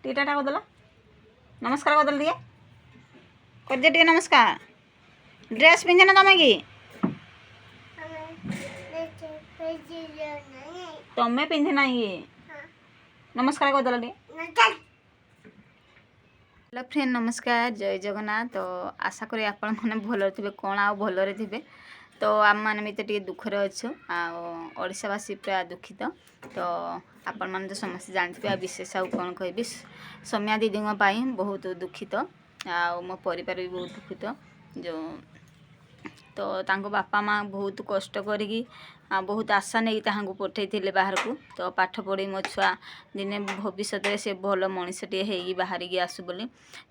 टीटाटा करदेल नमस्कार करदेल टे कर टे नमस्कार ड्रेस पिंधे ना तुम कि तुम्हें पिंधे ना ये नमस्कार करदेल टे हेलो फ्रेंड नमस्कार जय जगन्नाथ। तो आशा करी आपण मैंने भल थे कौन आ भलरे थे। तो आम मैंने भी तो दुखरे अच्छु आशावासी पूरा दुखित। तो आपण मैंने तो समस्त जानते आ विशेष आउ कौन कहि सौम्या दीदी बहुत दुखित आ मो परिवार भी बहुत दुखित जो तो तांको बापा माँ बहुत कष्ट करी बहुत आशा नहीं तांको पठे बाहर को। तो पाठ पढ़ी मो छुआ दिने भविष्य में से भल मनीषटे हो बाहर की आसु बोली।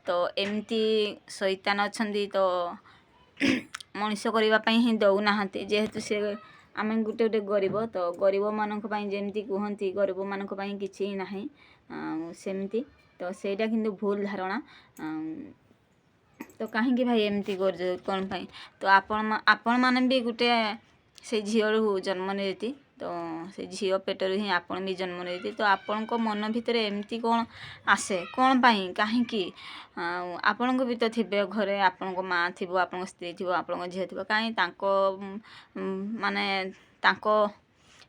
तो एमती शैतान अच्छा तो मनीष करने ही दौना जेहेतु से आम गोटे गोटे गरीब। तो गरीब मानक जमी कहती गरीब मानक किसी ना सेमती तो सेटा किंतु भूल धारणा। तो कहीं भाई एमती कर कौन पाई तो आपण मैंने भी गोटे से झील जन्म नहीं तो से झील पेटर ही आपण भी जन्म नहीं। तो आपण मन भितर एमती कौन आसे कौन पाई कहीं आपण भी तो थे घरे आपण माँ थी आप स्त्री थी आप झील थी कहीं माने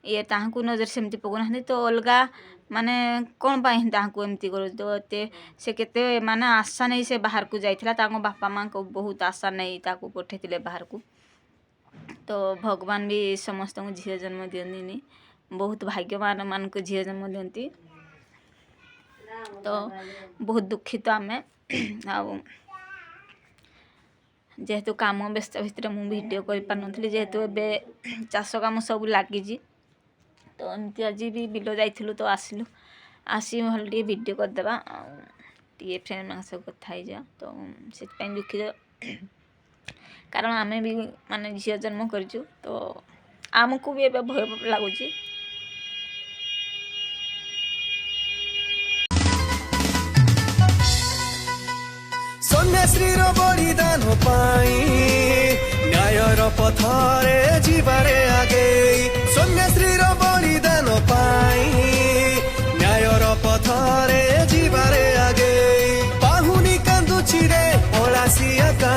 ये नजर सेमती पकना तो अलगा माने कौन पाई ताकू एमती कर तो से केते माने आशा नहीं से बाहर को जाइथिला बापा माँ को बहुत आशा नहीं ताकू पठे बाहर को। तो भगवान भी समस्त को झील जन्म दियंती बहुत भाग्यवान मान को झील जन्म दियंती। तो बहुत दुखित आम जेहेतु काम व्यस्त भितर मुझे वीडियो कर पार नी जेहेतु ए चाष कम सब लगी। तो एमती आज भी बिल जाइलु तो आसिलु आसी भल टे वीडियो करदेबा टे फ्रेंड मान सब कथा ही जा। तो से दुखित कारण आम भी माने झील जन्म करूँ तो आमको भी एबे भय लगुच। सन्यासीर बलिदान न्यायर पथरे जीवारे आगे सन्यासीर बलिदान न्यायर पथरे जीवारे आगे पाहुनी कांदुची रे पलासिया का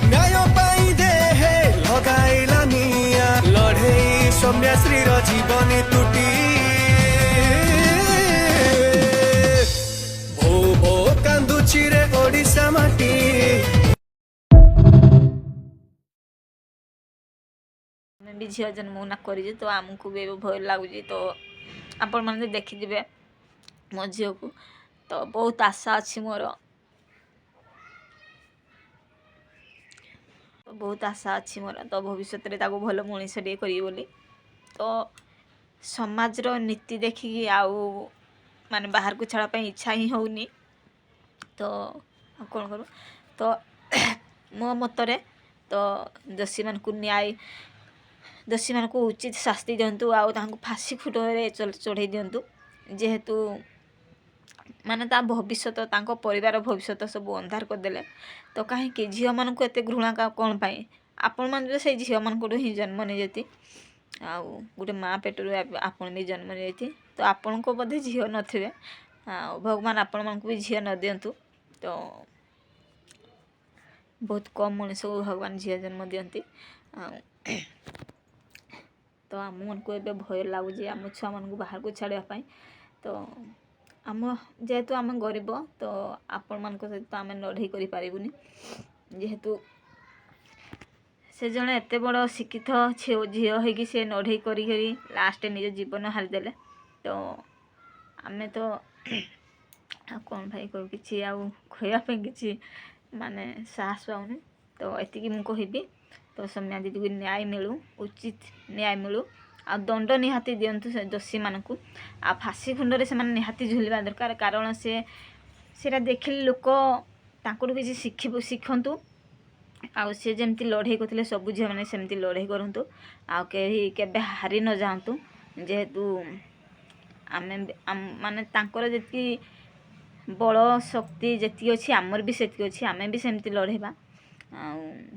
न्याय पाई देहे लगाइला निया लड़े सन्यासीर जीवन तुटी भो भो कांदुची रे ओडिशा माटी भी झील जन्म ना कर तो आमको भी भय लगुच। तो आपण मैंने देखिए मो झील को तो बहुत आशा अच्छी मोर तो बहुत आशा अच्छी मोर तो भविष्य में भल मनीष टे करी बोली। तो समाज नीति देखिकी आउ माने बाहर को छाड़ा इच्छा ही होनी। तो कौन करूँ तो मो मतरे तो दोषी मान को न्याय दोषी मान को उचित शास्ति दिंतु आउ फाँसी खुटरे चढ़े दिंतु जेहेतु माने ता भविष्य परिवार भविष्य सब अंधार करदेले। तो कहीं झील मान को एत घृणा कौन पाई आपण मैंने से झील मान ही जन्म नहीं जाती आउ गोटे माँ पेटर आपण भी जन्म नहीं जाती। तो आपण को बोधे झील नथिबे भगवान आपण मान को भी झील न दिंतु। तो बहुत कम मनीष को भगवान झील जन्म दियंती। तो आम मन को एबे भय लगुच आम छुआ मान को बाहर को छाड़ापी। तो आम जेहेतु आम गरीब तो आपण मान सहित आम लड़ाई करें जेहेतु से जड़े एत बड़ शिक्षित झील होगी से लड़ाई करी लास्ट निज जीवन हारिदेले। तो आम तो कौन भाई कह कि कहवाई कि माने साहस पाऊनी। तो एति मुझे कहबी तो सौम्या दीदी को न्याय मिलू उचित न्याय मिलू आ दंड निहाती दिंतु से दोषी मानक आ फाँसी खुंडे से निहाती झुलवा दरकार कारण से देखिले लोक तांको किसी शिखंतु आउ सी जमी लड़ाई करते सब झील मैंने सेमती लड़ाई करूँ आ केबे हारी न जातु जेहेतु आम माने तांकर जी बल शक्ति जी अच्छी आमर भी से अच्छी आम भी सेमती लड़ेबा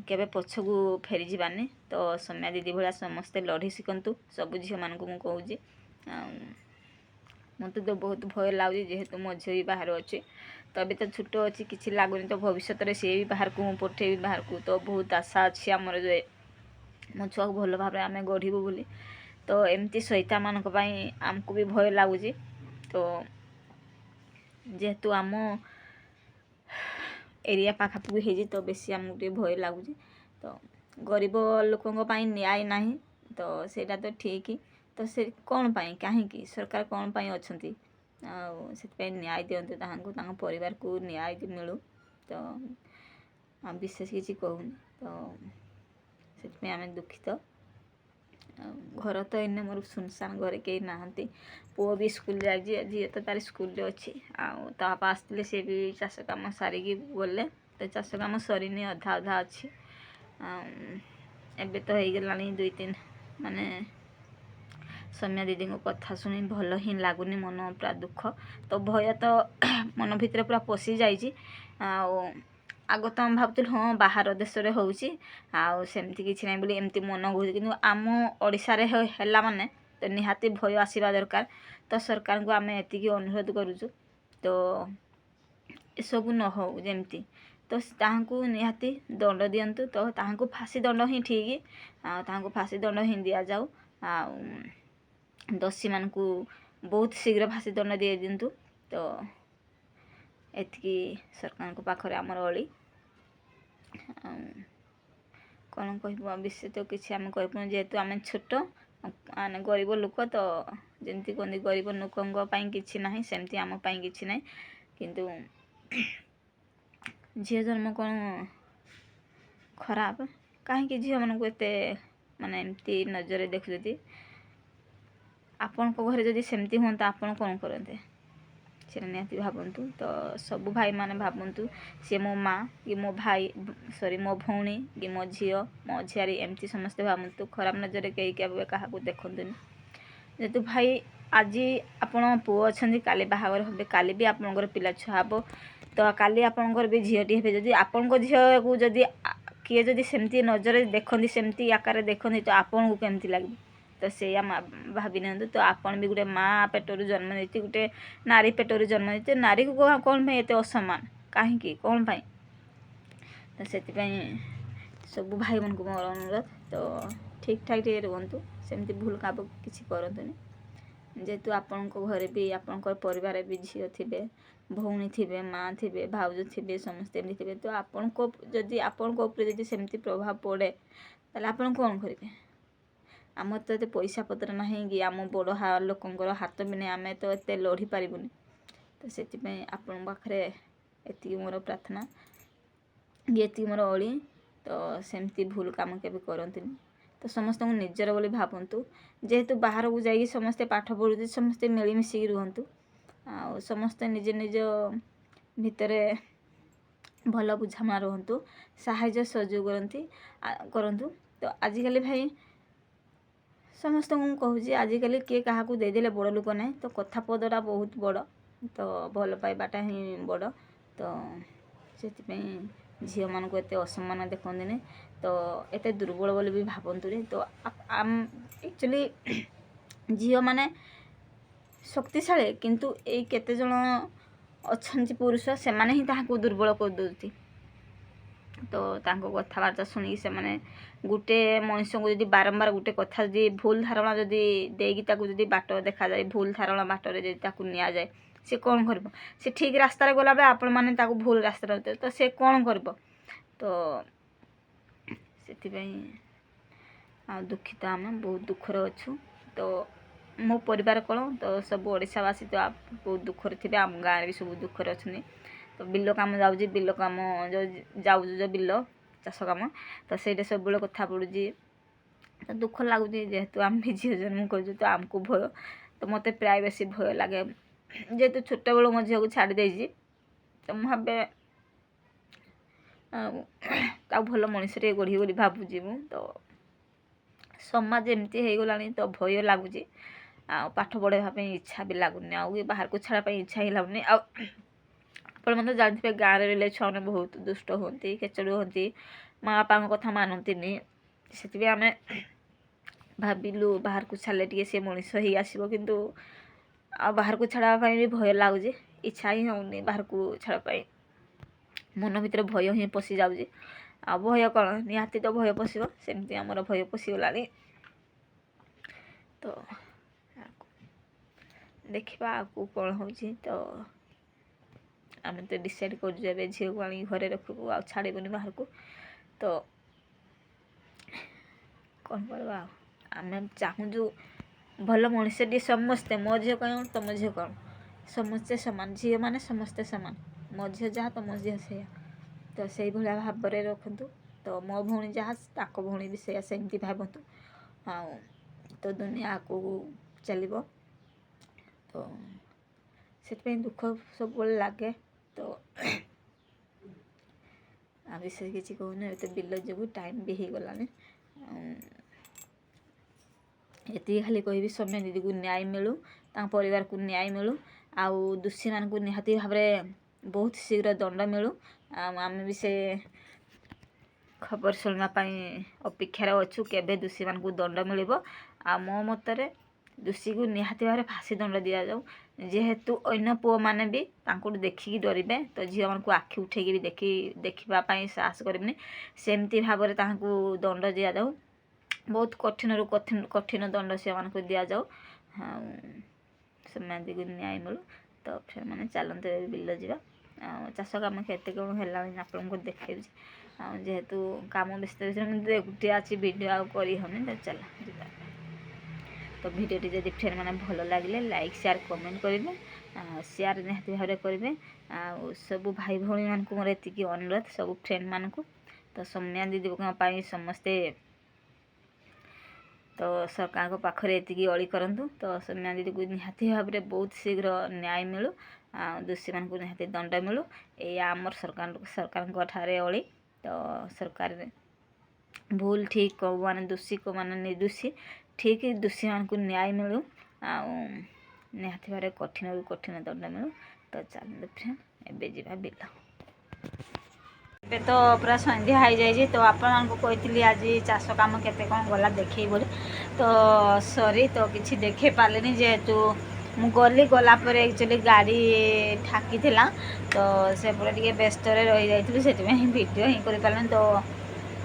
केबे पछकू फेरी जाबानी। तो सौम्या दीदी भाया समस्ते लड़ी शिखंतु सब झील मान को कहूँ ମୋତେ ତ ବହୁତ ଭୟ ଲାଗୁଛି ଯେହେତୁ ମୋ ଝିଅ ବି ବାହାରେ ଅଛି। ତ ଏବେ ତ ଛୋଟ ଅଛି କିଛି ଲାଗୁନି, ତ ଭବିଷ୍ୟତରେ ସିଏ ବି ବାହାରକୁ ମୁଁ ପଠେଇବି ବାହାରକୁ। ତ ବହୁତ ଆଶା ଅଛି ଆମର ଯେ ମୋ ଛୁଆକୁ ଭଲ ଭାବରେ ଆମେ ଗଢ଼ିବୁ ବୋଲି। ତ ଏମିତି ସୈତାମାନଙ୍କ ପାଇଁ ଆମକୁ ବି ଭୟ ଲାଗୁଛି। ତ ଯେହେତୁ ଆମ ଏରିଆ ପାଖାପାଖି ହେଇଛି ତ ବେଶୀ ଆମକୁ ଟିକେ ଭୟ ଲାଗୁଛି। ତ ଗରିବ ଲୋକଙ୍କ ପାଇଁ ନ୍ୟାୟ ନାହିଁ, ତ ସେଇଟା ତ ଠିକ୍। ତ ସେ କ'ଣ ପାଇଁ, କାହିଁକି ସରକାର କ'ଣ ପାଇଁ ଅଛନ୍ତି? ଆଉ ସେଥିପାଇଁ ନ୍ୟାୟ ଦିଅନ୍ତୁ ତାହାଙ୍କୁ, ତାଙ୍କ ପରିବାରକୁ ନ୍ୟାୟ ମିଳୁ। ତ ବିଶେଷ କିଛି କହୁନି, ତ ସେଥିପାଇଁ ଆମେ ଦୁଃଖିତ। ଘର ତ ଏଇନେ ମୋର ସୁନସାନ, ଘରେ କେହି ନାହାନ୍ତି। ପୁଅ ବି ସ୍କୁଲ ଯାଇଛି, ଝିଅ ତ ତାର ସ୍କୁଲରେ ଅଛି। ଆଉ ତା ବାପା ଆସିଥିଲେ, ସେ ବି ଚାଷ କାମ ସାରିକି ଗଲେ। ତ ଚାଷ କାମ ସରିନି, ଅଧା ଅଧା ଅଛି। ଏବେ ତ ହେଇଗଲାଣି 2-3 ମାନେ ସୌମ୍ୟା ଦିଦିଙ୍କ କଥା ଶୁଣି ଭଲ ହିଁ ଲାଗୁନି, ମନ ପୁରା ଦୁଃଖ। ତ ଭୟ ତ ମନ ଭିତରେ ପୁରା ପଶି ଯାଇଛି। ଆଉ ଆଗ ତ ଆମେ ଭାବୁଥିଲୁ ହଁ ବାହାର ଦେଶରେ ହେଉଛି ଆଉ ସେମିତି କିଛି ନାହିଁ ବୋଲି ଏମିତି ମନ କହୁଛି, କିନ୍ତୁ ଆମ ଓଡ଼ିଶାରେ ହେଲା ମାନେ ତ ନିହାତି ଭୟ ଆସିବା ଦରକାର। ତ ସରକାରଙ୍କୁ ଆମେ ଏତିକି ଅନୁରୋଧ କରୁଛୁ, ତ ଏସବୁ ନ ହଉ ଯେମିତି, ତ ତାହାଙ୍କୁ ନିହାତି ଦଣ୍ଡ ଦିଅନ୍ତୁ। ତ ତାହାଙ୍କୁ ଫାଶୀ ଦଣ୍ଡ ହିଁ ଠିକ୍, ଆଉ ତାହାଙ୍କୁ ଫାଶୀ ଦଣ୍ଡ ହିଁ ଦିଆଯାଉ। ଆଉ ଦୋଷୀମାନଙ୍କୁ ବହୁତ ଶୀଘ୍ର ଫାଶୀ ଦଣ୍ଡ ଦେଇ ଦିଅନ୍ତୁ। ତ ଏତିକି ସରକାରଙ୍କ ପାଖରେ ଆମର ଅଳି। କ'ଣ କହିବୁ, ଆଉ ବେଶୀ ତ କିଛି ଆମେ କହିବୁନି, ଯେହେତୁ ଆମେ ଛୋଟ ମାନେ ଗରିବ ଲୋକ। ତ ଯେମିତି କୁହନ୍ତି ଗରିବ ଲୋକଙ୍କ ପାଇଁ କିଛି ନାହିଁ, ସେମିତି ଆମ ପାଇଁ କିଛି ନାହିଁ। କିନ୍ତୁ ଝିଅ ଜନ୍ମ କ'ଣ ଖରାପ? କାହିଁକି ଝିଅମାନଙ୍କୁ ଏତେ ମାନେ ଏମିତି ନଜରରେ ଦେଖୁଛନ୍ତି? ଆପଣଙ୍କ ଘରେ ଯଦି ସେମିତି ହୁଅନ୍ତା ଆପଣ କ'ଣ କରନ୍ତେ? ସେଇଟା ନିହାତି ଭାବନ୍ତୁ। ତ ସବୁ ଭାଇମାନେ ଭାବନ୍ତୁ, ସିଏ ମୋ ମା' କି ମୋ ଭାଇ, ମୋ ଭଉଣୀ କି ମୋ ଝିଅ, ମୋ ଝିଆରୀ, ଏମିତି ସମସ୍ତେ ଭାବନ୍ତୁ। ଖରାପ ନଜରରେ କେହି କେବେ କାହାକୁ ଦେଖନ୍ତୁନି। ଯେହେତୁ ଭାଇ ଆଜି ଆପଣ ପୁଅ ଅଛନ୍ତି, କାଲି ବାହାଘର ହେବେ, କାଲି ବି ଆପଣଙ୍କର ପିଲା ଛୁଆ ହେବ। ତ କାଲି ଆପଣଙ୍କର ବି ଝିଅଟି ହେବେ। ଯଦି ଆପଣଙ୍କ ଝିଅକୁ ଯଦି କିଏ ଯଦି ସେମିତି ନଜରରେ ଦେଖନ୍ତି, ସେମିତି ଆକାରରେ ଦେଖନ୍ତି, ତ ଆପଣଙ୍କୁ କେମିତି ଲାଗିବ? ତ ସେଇଆ ଭାବି ନିଅନ୍ତୁ। ତ ଆପଣ ବି ଗୋଟେ ମା ପେଟରୁ ଜନ୍ମ ନେଇଛି, ଗୋଟେ ନାରୀ ପେଟରୁ ଜନ୍ମ ନେଇଛି। ନାରୀକୁ କ'ଣ ପାଇଁ ଏତେ ଅସମ୍ମାନ, କାହିଁକି, କ'ଣ ପାଇଁ? ତ ସେଥିପାଇଁ ସବୁ ଭାଇମାନଙ୍କୁ ମୋର ଅନୁରୋଧ, ତ ଠିକ୍ ଠାକ୍ ଟିକେ ରୁହନ୍ତୁ, ସେମିତି ଭୁଲ କାମ କିଛି କରନ୍ତୁନି। ଯେହେତୁ ଆପଣଙ୍କ ଘରେ ବି ଆପଣଙ୍କର ପରିବାରରେ ବି ଝିଅ ଥିବେ, ଭଉଣୀ ଥିବେ, ମା ଥିବେ, ଭାଉଜ ଥିବେ, ସମସ୍ତେ ଏମିତି ଥିବେ। ତ ଆପଣଙ୍କ ଉପରେ ଯଦି ସେମିତି ପ୍ରଭାବ ପଡ଼େ, ତାହେଲେ ଆପଣ କ'ଣ କରିବେ? ଆମର ତ ଏତେ ପଇସା ପତ୍ର ନାହିଁ କି ଆମ ବଡ଼ ଲୋକଙ୍କର ହାତ ବି ନାହିଁ, ଆମେ ତ ଏତେ ଲଢ଼ି ପାରିବୁନି। ତ ସେଥିପାଇଁ ଆପଣଙ୍କ ପାଖରେ ଏତିକି ମୋର ପ୍ରାର୍ଥନା, ଏତିକି ମୋର ଅଳି। ତ ସେମିତି ଭୁଲ କାମ କେବେ କରନ୍ତୁନି। ତ ସମସ୍ତଙ୍କୁ ନିଜର ବୋଲି ଭାବନ୍ତୁ। ଯେହେତୁ ବାହାରକୁ ଯାଇକି ସମସ୍ତେ ପାଠ ପଢ଼ୁଛନ୍ତି, ସମସ୍ତେ ମିଳିମିଶିକି ରୁହନ୍ତୁ। ଆଉ ସମସ୍ତେ ନିଜ ନିଜ ଭିତରେ ଭଲ ବୁଝାମଣା ରୁହନ୍ତୁ, ସାହାଯ୍ୟ ସହଯୋଗ କରନ୍ତୁ। ତ ଆଜିକାଲି ଭାଇ ସମସ୍ତଙ୍କୁ ମୁଁ କହୁଛି, ଆଜିକାଲି କିଏ କାହାକୁ ଦେଇଦେଲେ ବଡ଼ ଲୋକ ନାହିଁ। ତ କଥା ପଦଟା ବହୁତ ବଡ଼, ତ ଭଲ ପାଇବାଟା ହିଁ ବଡ଼। ତ ସେଥିପାଇଁ ଝିଅମାନଙ୍କୁ ଏତେ ଅସମ୍ମାନ ଦେଖନ୍ତିନି, ତ ଏତେ ଦୁର୍ବଳ ବୋଲି ବି ଭାବନ୍ତୁନି। ତ ଆକ୍ଚୁଆଲି ଝିଅମାନେ ଶକ୍ତିଶାଳୀ, କିନ୍ତୁ ଏଇ କେତେଜଣ ଅଛନ୍ତି ପୁରୁଷ, ସେମାନେ ହିଁ ତାହାକୁ ଦୁର୍ବଳ କରିଦେଉଛନ୍ତି। ତ ତାଙ୍କ କଥାବାର୍ତ୍ତା ଶୁଣିକି ସେମାନେ ଗୋଟେ ମଣିଷଙ୍କୁ ଯଦି ବାରମ୍ବାର ଗୋଟେ କଥା ଯଦି ଭୁଲ ଧାରଣା ଯଦି ଦେଇକି ତାକୁ ଯଦି ବାଟ ଦେଖାଯାଏ, ଭୁଲ ଧାରଣା ବାଟରେ ଯଦି ତାକୁ ନିଆଯାଏ, ସେ କ'ଣ କରିବ? ସେ ଠିକ୍ ରାସ୍ତାରେ ଗଲାବେଳେ ଆପଣମାନେ ତାକୁ ଭୁଲ ରାସ୍ତାରେ ଦେବେ, ତ ସେ କ'ଣ କରିବ? ତ ସେଥିପାଇଁ ଆଉ ଦୁଃଖିତ, ଆମେ ବହୁତ ଦୁଃଖରେ ଅଛୁ। ତ ମୋ ପରିବାର କ'ଣ, ତ ସବୁ ଓଡ଼ିଶାବାସୀ ତ ବହୁତ ଦୁଃଖରେ ଥିବେ, ଆମ ଗାଁରେ ବି ସବୁ ଦୁଃଖରେ ଅଛନ୍ତି। ତ ବିଲ କାମ ଯାଉଛି, ବିଲ କାମ ଯେଉଁ ବିଲ ଚାଷ କାମ, ତ ସେଇଟା ସବୁବେଳେ କଥା ପଡ଼ୁଛି। ତ ଦୁଃଖ ଲାଗୁଛି, ଯେହେତୁ ଆମେ ଝିଅ ଜନ୍ମ କରୁଛୁ, ତ ଆମକୁ ଭୟ। ତ ମୋତେ ପ୍ରାୟ ବେଶୀ ଭୟ ଲାଗେ, ଯେହେତୁ ଛୋଟବେଳୁ ମୋ ଝିଅକୁ ଛାଡ଼ି ଦେଇଛି। ତ ମୁଁ ଭାବେ ତାକୁ ଭଲ ମଣିଷରେ ଗଢ଼ିବି ବୋଲି ଭାବୁଛି ମୁଁ। ତ ସମାଜ ଏମିତି ହେଇଗଲାଣି, ତ ଭୟ ଲାଗୁଛି। ଆଉ ପାଠ ପଢ଼ାଇବା ପାଇଁ ଇଚ୍ଛା ବି ଲାଗୁନି, ଆଉ ବାହାରକୁ ଛାଡ଼ିବା ପାଇଁ ଇଚ୍ଛା ହିଁ ଲାଗୁନି। ଆଉ ଆପଣମାନେ ତ ଜାଣିଥିବେ, ଗାଁରେ ରହିଲେ ଛୁଆମାନେ ବହୁତ ଦୁଷ୍ଟ ହୁଅନ୍ତି, ଖେଚଡ଼ ହୁଅନ୍ତି, ମା' ବାପାଙ୍କ କଥା ମାନନ୍ତିନି। ସେଥିପାଇଁ ଆମେ ଭାବିଲୁ ବାହାରକୁ ଛାଡ଼ିଲେ ଟିକେ ସେ ମଣିଷ ହେଇ ଆସିବ। କିନ୍ତୁ ଆଉ ବାହାରକୁ ଛାଡ଼ିବା ପାଇଁ ବି ଭୟ ଲାଗୁଛି, ଇଚ୍ଛା ହିଁ ହେଉନି ବାହାରକୁ ଛାଡ଼ିବା ପାଇଁ। ମନ ଭିତରେ ଭୟ ହିଁ ପଶି ଯାଉଛି। ଆଉ ଭୟ କ'ଣ, ନିହାତି ତ ଭୟ ପଶିବ, ସେମିତି ଆମର ଭୟ ପଶିଗଲାଣି। ତ ଦେଖିବା ଆଗକୁ କ'ଣ ହେଉଛି। ତ ଆମେ ତ ଡିସାଇଡ଼୍ କରୁଛୁ ଏବେ ଝିଅକୁ ଆଣିକି ଘରେ ରଖିବୁ, ଆଉ ଛାଡ଼ିବୁନି ବାହାରକୁ। ତ କ'ଣ କରିବା ଆଉ, ଆମେ ଚାହୁଁଛୁ ଭଲ ମଣିଷଟିଏ ସମସ୍ତେ, ମୋ ଝିଅ କ'ଣ ତମ ଝିଅ କ'ଣ ସମସ୍ତେ ସମାନ, ଝିଅମାନେ ସମସ୍ତେ ସମାନ, ମୋ ଝିଅ ଯାହା ତମ ଝିଅ ସେଇଆ। ତ ସେଇଭଳିଆ ଭାବରେ ରଖନ୍ତୁ। ତ ମୋ ଭଉଣୀ ଯାହା ତାଙ୍କ ଭଉଣୀ ବି ସେଇଆ, ସେମିତି ଭାବନ୍ତୁ। ଆଉ ତ ଦୁନିଆ ଆଗକୁ ଚାଲିବ। ତ ସେଥିପାଇଁ ଦୁଃଖ ସବୁବେଳେ ଲାଗେ। ତ ଆଉ ବିଶେଷ କିଛି କହୁନି, ଏବେ ତ ବିଲ ଯୋଗୁଁ ଟାଇମ୍ ବି ହେଇଗଲାଣି। ଏତିକି ଖାଲି କହିବି, ସୌମ୍ୟା ଦିଦିକୁ ନ୍ୟାୟ ମିଳୁ, ତାଙ୍କ ପରିବାରକୁ ନ୍ୟାୟ ମିଳୁ, ଆଉ ଦୋଷୀମାନଙ୍କୁ ନିହାତି ଭାବରେ ବହୁତ ଶୀଘ୍ର ଦଣ୍ଡ ମିଳୁ। ଆଉ ଆମେ ବି ସେ ଖବର ଶୁଣିବା ପାଇଁ ଅପେକ୍ଷାରେ ଅଛୁ, କେବେ ଦୋଷୀମାନଙ୍କୁ ଦଣ୍ଡ ମିଳିବ। ଆଉ ମୋ ମତରେ ଦୋଷୀକୁ ନିହାତି ଭାବରେ ଫାଶୀ ଦଣ୍ଡ ଦିଆଯାଉ। ଯେହେତୁ ଅନ୍ୟ ପୁଅମାନେ ବି ତାଙ୍କୁ ଦେଖିକି ଡରିବେ, ତ ଝିଅମାନଙ୍କୁ ଆଖି ଉଠେଇକି ବି ଦେଖିବା ପାଇଁ ସାହସ କରିବେନି, ସେମିତି ଭାବରେ ତାଙ୍କୁ ଦଣ୍ଡ ଦିଆଯାଉ। ବହୁତ କଠିନରୁ କଠିନ ଦଣ୍ଡ ସେମାନଙ୍କୁ ଦିଆଯାଉ। ଆଉ ସୌମ୍ୟାଦିକୁ ନ୍ୟାୟ ମିଳୁ। ତ ସେମାନେ ଚାଲନ୍ତୁ ଏବେ ବିଲ ଯିବା। ଆଉ ଚାଷ କାମ କେତେ କ'ଣ ହେଲାଣି ଆପଣଙ୍କୁ ଦେଖେଇଛି। ଆଉ ଯେହେତୁ କାମ ବ୍ୟସ୍ତ ଭିତରେ ମୁଁ ଏକୁଟିଆ ଅଛି, ଭିଡ଼ିଓ ଆଉ କରିହେଉନି, ତ ଚାଲ ଯିବା। ତ ଭିଡ଼ିଓଟି ଯଦି ଫ୍ରେଣ୍ଡ ମାନେ ଭଲ ଲାଗିଲେ ଲାଇକ୍ ସେୟାର କମେଣ୍ଟ କରିବେ, ସେୟାର ନିହାତି ଭାବରେ କରିବେ। ଆଉ ସବୁ ଭାଇ ଭଉଣୀମାନଙ୍କୁ ମୋର ଏତିକି ଅନୁରୋଧ, ସବୁ ଫ୍ରେଣ୍ଡମାନଙ୍କୁ। ତ ସୌମ୍ୟା ଦିଦିଙ୍କ ପାଇଁ ସମସ୍ତେ ତ ସରକାରଙ୍କ ପାଖରେ ଏତିକି ଅଳି କରନ୍ତୁ। ତ ସୌମ୍ୟା ଦିଦିକୁ ନିହାତି ଭାବରେ ବହୁତ ଶୀଘ୍ର ନ୍ୟାୟ ମିଳୁ, ଆଉ ଦୋଷୀମାନଙ୍କୁ ନିହାତି ଦଣ୍ଡ ମିଳୁ, ଏଇଆ ଆମର ସରକାରଙ୍କ ଠାରେ ଅଳି। ତ ସରକାର ଭୁଲ ଠିକ୍ କେଉଁମାନେ ଦୋଷୀ କେଉଁମାନେ ନିର୍ଦୋଷୀ, ଠିକ୍ ଦୋଷୀମାନଙ୍କୁ ନ୍ୟାୟ ମିଳୁ, ଆଉ ନିହାତି ଭାବରେ କଠିନରୁ କଠିନ ଦଣ୍ଡ ମିଳୁ। ତ ଚାଲନ୍ତୁ ଫ୍ରେଣ୍ଡ ଏବେ ଯିବା ବିଲ। ଏବେ ତ ପୁରା ସନ୍ଧ୍ୟା ହେଇଯାଇଛି। ତ ଆପଣମାନଙ୍କୁ କହିଥିଲି ଆଜି ଚାଷ କାମ କେତେ କ'ଣ ଗଲା ଦେଖେଇ ବୋଲି, ତ ସରି, ତ କିଛି ଦେଖେଇ ପାରିଲିନି, ଯେହେତୁ ମୁଁ ଗଲା ପରେ ଆକ୍ଚୁଆଲି ଗାଡ଼ି ଠାକିଥିଲା, ତ ସେପଟେ ଟିକେ ବ୍ୟସ୍ତରେ ରହିଯାଇଥିଲି, ସେଥିପାଇଁ ଭିଡ଼ିଓ ହିଁ କରିପାରିଲିନି। ତ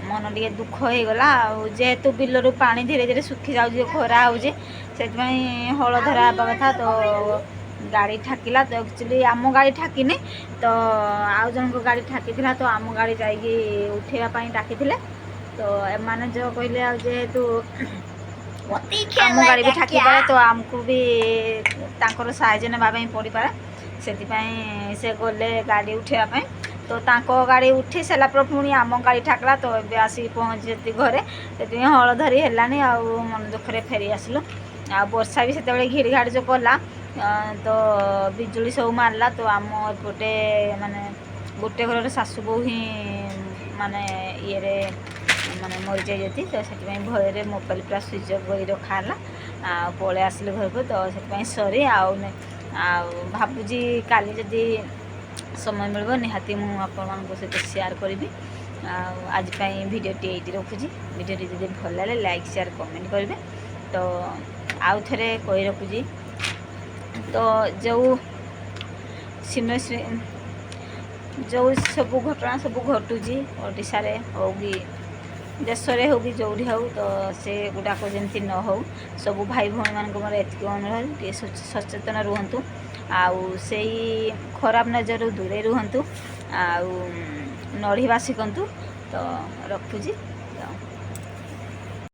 ମନ ଟିକେ ଦୁଃଖ ହେଇଗଲା। ଆଉ ଯେହେତୁ ବିଲରୁ ପାଣି ଧୀରେ ଧୀରେ ଶୁଖି ଯାଉଛି, ଖରା ହେଉଛି, ସେଥିପାଇଁ ହଳ ଧରା ହେବା କଥା। ତ ଗାଡ଼ି ଠାକିଲା, ତ ଆକ୍ଚୁଆଲି ଆମ ଗାଡ଼ି ଠାକିନି, ତ ଆଉ ଜଣଙ୍କ ଗାଡ଼ି ଠାକିଥିଲା। ତ ଆମ ଗାଡ଼ି ଯାଇକି ଉଠେଇବା ପାଇଁ ଡାକିଥିଲେ। ତ ଏମାନେ ଯେଉଁ କହିଲେ, ଆଉ ଯେହେତୁ ଆମ ଗାଡ଼ି ବି ଠାକିପାରେ, ତ ଆମକୁ ବି ତାଙ୍କର ସାହାଯ୍ୟ ନେବା ପାଇଁ ପଡ଼ିପାରେ, ସେଥିପାଇଁ ସେ ଗଲେ ଗାଡ଼ି ଉଠେଇବା ପାଇଁ। ତ ତାଙ୍କ ଗାଡ଼ି ଉଠି ସାରିଲା ପରେ ପୁଣି ଆମ ଗାଡ଼ି ଠାକିଲା। ତ ଏବେ ଆସିକି ପହଞ୍ଚିଛନ୍ତି ଘରେ, ସେଥିପାଇଁ ହଳ ଧରି ହେଲାନି, ଆଉ ମନ ଦୁଃଖରେ ଫେରି ଆସିଲୁ। ଆଉ ବର୍ଷା ବି ସେତେବେଳେ ଘିରି ଘାଡ଼ି ଯେଉଁ କଲା, ତ ବିଜୁଳି ସବୁ ମାରିଲା। ତ ଆମ ଏପଟେ ମାନେ ଗୋଟେ ଘରର ଶାଶୁ ବୋହୂ ହିଁ ମାନେ ଇଏରେ ମାନେ ମରିଯାଇଛନ୍ତି। ତ ସେଥିପାଇଁ ଭୟରେ ମୋବାଇଲ ପୁରା ସୁଇଚ୍ ଅଫ୍ କରି ରଖା ହେଲା, ଆଉ ପଳେଇ ଆସିଲି ଘରକୁ। ତ ସେଥିପାଇଁ ସରି। ଆଉ ଭାବୁଛି କାଲି ଯଦି ସମୟ ମିଳିବ ନିହାତି ମୁଁ ଆପଣମାନଙ୍କ ସହିତ ସେୟାର କରିବି। ଆଉ ଆଜି ପାଇଁ ଭିଡ଼ିଓଟି ଏଇଠି ରଖୁଛି। ଭିଡ଼ିଓଟି ଯଦି ଭଲ ଲାଗେ ଲାଇକ୍ ସେୟାର କମେଣ୍ଟ କରିବେ। ତ ଆଉ ଥରେ କହି ରଖୁଛି, ତ ଯେଉଁ ସବୁ ଘଟଣା ସବୁ ଘଟୁଛି ଓଡ଼ିଶାରେ ହଉ କି ଦେଶରେ ହଉ କି ଯେଉଁଠି ହଉ, ତ ସେଗୁଡ଼ାକ ଯେମିତି ନ ହଉ, ସବୁ ଭାଇ ଭଉଣୀମାନଙ୍କୁ ମୋର ଏତିକି ଅନୁରୋଧ, ଟିକେ ସଚେତନ ରୁହନ୍ତୁ, ଆଉ ସେଇ ଖରାପ ନଜରରୁ ଦୂରେଇ ରୁହନ୍ତୁ, ଆଉ ନଢ଼ିବା ଶିଖନ୍ତୁ। ତ ରଖୁଛି।